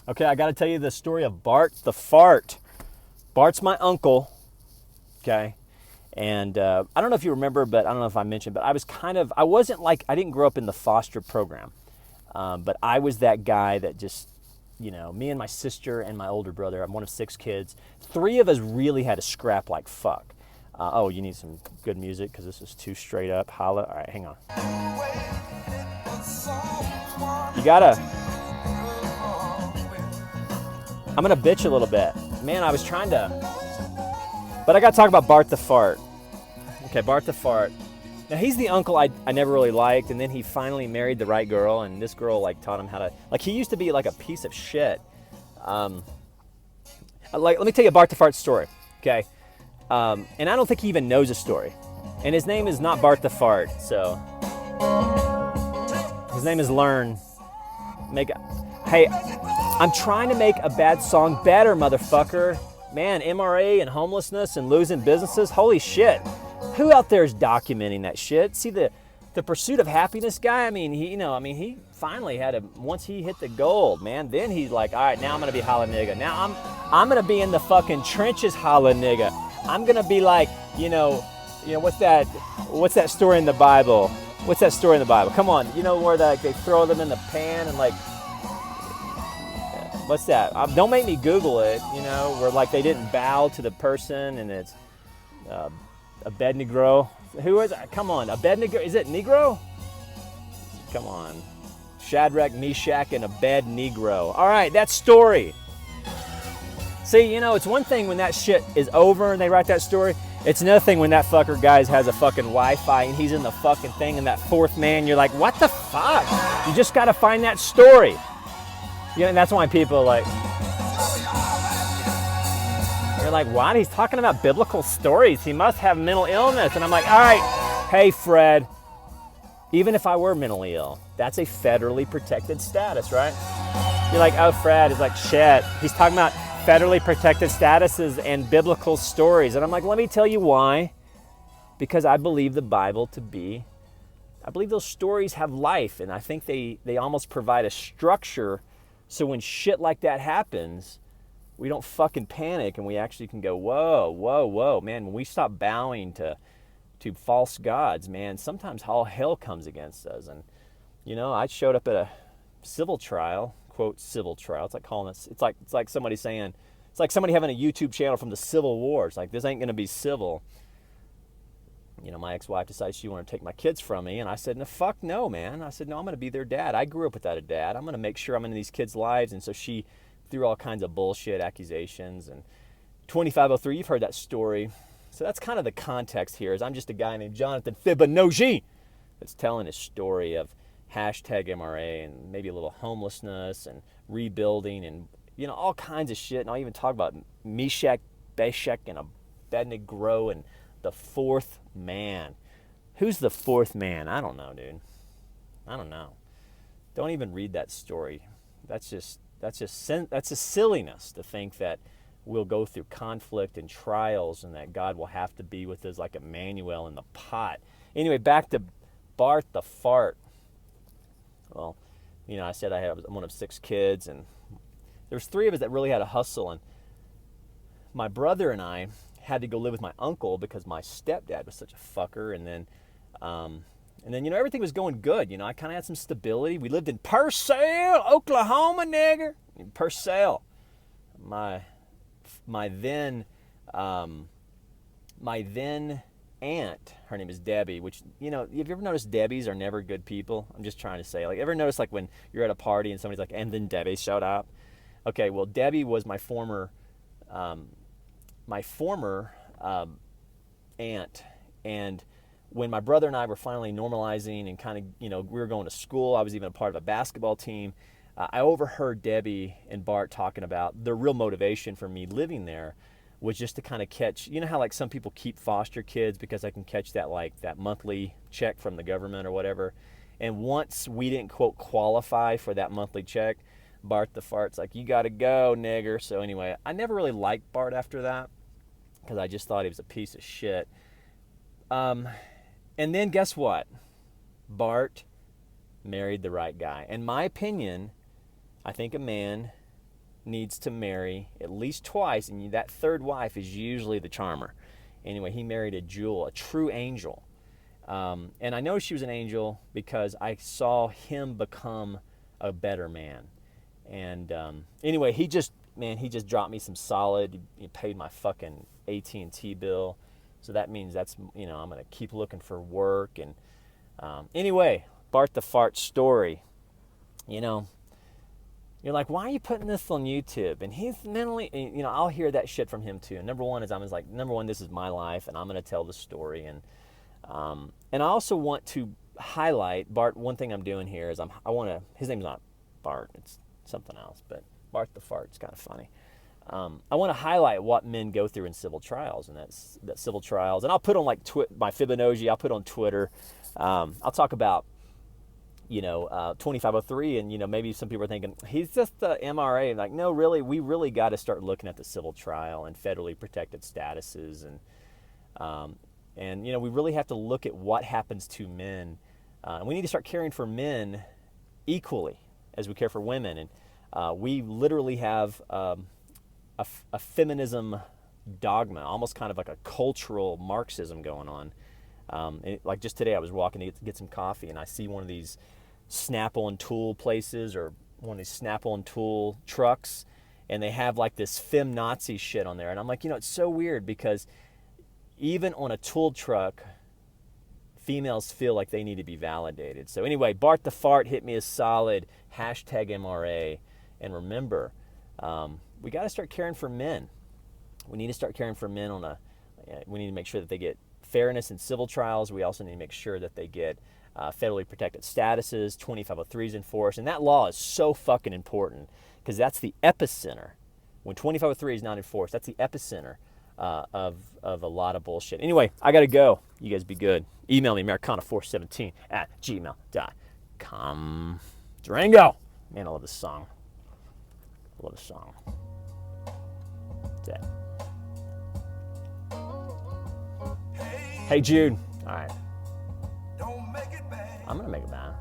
Okay, I got to tell you the story of Bart the Fart. Bart's my uncle, okay? And I don't know if you remember, but I don't know if I mentioned, but I wasn't like, I didn't grow up in the foster program. But I was that guy that just, me and my sister and my older brother, I'm one of 6 kids. 3 of us really had to scrap like fuck. Oh, you need some good music because this is too straight up. Holla. All right, hang on. You gotta, I'm gonna bitch a little bit. Man, I was trying to, but I gotta talk about Bart the Fart. Okay, Bart the Fart. Now he's the uncle I never really liked, and then he finally married the right girl, and this girl like taught him how to, like, he used to be like a piece of shit. Like, let me tell you Bart the Fart's story, okay? And I don't think he even knows a story. And his name is not Bart the Fart, so his name is Learn. Hey, I'm trying to make a bad song better, motherfucker. Man, MRA and homelessness and losing businesses, holy shit. Who out there is documenting that shit? See the pursuit of happiness guy? I mean, he finally had once he hit the gold, man, then he's like, all right, now I'm gonna be holla nigga. Now I'm gonna be in the fucking trenches holla nigga. I'm gonna be like, what's that story in the Bible? What's that story in the Bible? Come on, where they throw them in the pan and like, what's that? Don't make me Google it, where like they didn't bow to the person and it's Abednego. Who is it? Come on, Abednego. Is it Negro? Come on. Shadrach, Meshach, and Abednego. All right, that story. See, it's one thing when that shit is over and they write that story. It's another thing when that fucker guys has a fucking Wi-Fi and he's in the fucking thing and that fourth man, you're like, what the fuck? You just got to find that story. And that's why people are like, you're like, what? He's talking about biblical stories. He must have mental illness. And I'm like, all right, hey, Fred, even if I were mentally ill, that's a federally protected status, right? You're like, oh, Fred is like, shit. He's talking about federally protected statuses and biblical stories. And I'm like, let me tell you why. Because I believe the Bible I believe those stories have life. And I think they almost provide a structure so when shit like that happens, we don't fucking panic and we actually can go, whoa, whoa, whoa. Man, when we stop bowing to false gods, man, sometimes all hell comes against us. And, I showed up at a civil trial, quote, civil trial. It's like calling it, it's like somebody saying, it's like somebody having a YouTube channel from the Civil War. It's like, this ain't going to be civil. My ex-wife decided she wanted to take my kids from me. And I said, no, fuck no, man. I said, no, I'm going to be their dad. I grew up without a dad. I'm going to make sure I'm in these kids' lives. And so she threw all kinds of bullshit accusations. And 2503, you've heard that story. So that's kind of the context here, is I'm just a guy named Jonathan Fibonacci that's telling his story of hashtag MRA and maybe a little homelessness and rebuilding and, all kinds of shit. And I'll even talk about Meshach, Beshach, and Abednego and the fourth man. Who's the fourth man? I don't know, dude. I don't know. Don't even read that story. That's just a silliness to think that we'll go through conflict and trials and that God will have to be with us like Emmanuel in the pot. Anyway, back to Bart the Fart. Well, I said I'm one of 6 kids, and there's 3 of us that really had a hustle, and my brother and I had to go live with my uncle because my stepdad was such a fucker, and then everything was going good. I kind of had some stability. We lived in Purcell, Oklahoma, nigger. In Purcell. My then aunt, her name is Debbie, which, have you ever noticed Debbies are never good people? I'm just trying to say, like, ever notice like when you're at a party and somebody's like, and then Debbie showed up? Okay, well, Debbie was my former aunt. And when my brother and I were finally normalizing and kind of, we were going to school, I was even a part of a basketball team. I overheard Debbie and Bart talking about the real motivation for me living there was just to kind of catch, how like some people keep foster kids because I can catch that monthly check from the government or whatever. And once we didn't, quote, qualify for that monthly check, Bart the Fart's like, you got to go, nigger. So anyway, I never really liked Bart after that because I just thought he was a piece of shit. And then guess what? Bart married the right guy. In my opinion, I think a man needs to marry at least twice, and that third wife is usually the charmer. Anyway, he married a jewel, a true angel. And I know she was an angel because I saw him become a better man. And anyway, he just dropped me some solid. He paid my fucking AT&T bill. So that means I'm going to keep looking for work. And anyway, Bart the Fart story. You're like, why are you putting this on YouTube? And he's mentally, I'll hear that shit from him too. And number one, this is my life, and I'm going to tell the story. And I also want to highlight Bart. One thing I'm doing here is his name's not Bart, it's something else, but Bart the Fart, it's kind of funny. I want to highlight what men go through in civil trials, and that's civil trials. And I'll put on my Fibonacci, I'll put on Twitter. I'll talk about 2503, and maybe some people are thinking he's just the MRA. Like, no, really, we really got to start looking at the civil trial and federally protected statuses, and we really have to look at what happens to men. And we need to start caring for men equally as we care for women. And we literally have a feminism dogma, almost kind of like a cultural Marxism going on. Like just today, I was walking to get some coffee, and I see one of these Snap-on tool places, or one of these Snap-on tool trucks, and they have like this fem-Nazi shit on there. And I'm like, it's so weird, because even on a tool truck, females feel like they need to be validated. So anyway, Bart the Fart hit me as solid, #MRA. And remember, we got to start caring for men. We need to start caring for men we need to make sure that they get fairness in civil trials. We also need to make sure that they get federally protected statuses, 2503s enforced. And that law is so fucking important, because that's the epicenter. When 2503 is not enforced, that's the epicenter of a lot of bullshit. Anyway, I got to go. You guys be good. Email me, Americana417@gmail.com. Durango. Man, I love this song. I love this song. That's it. Hey, Jude. All right. I'm going to make it bad.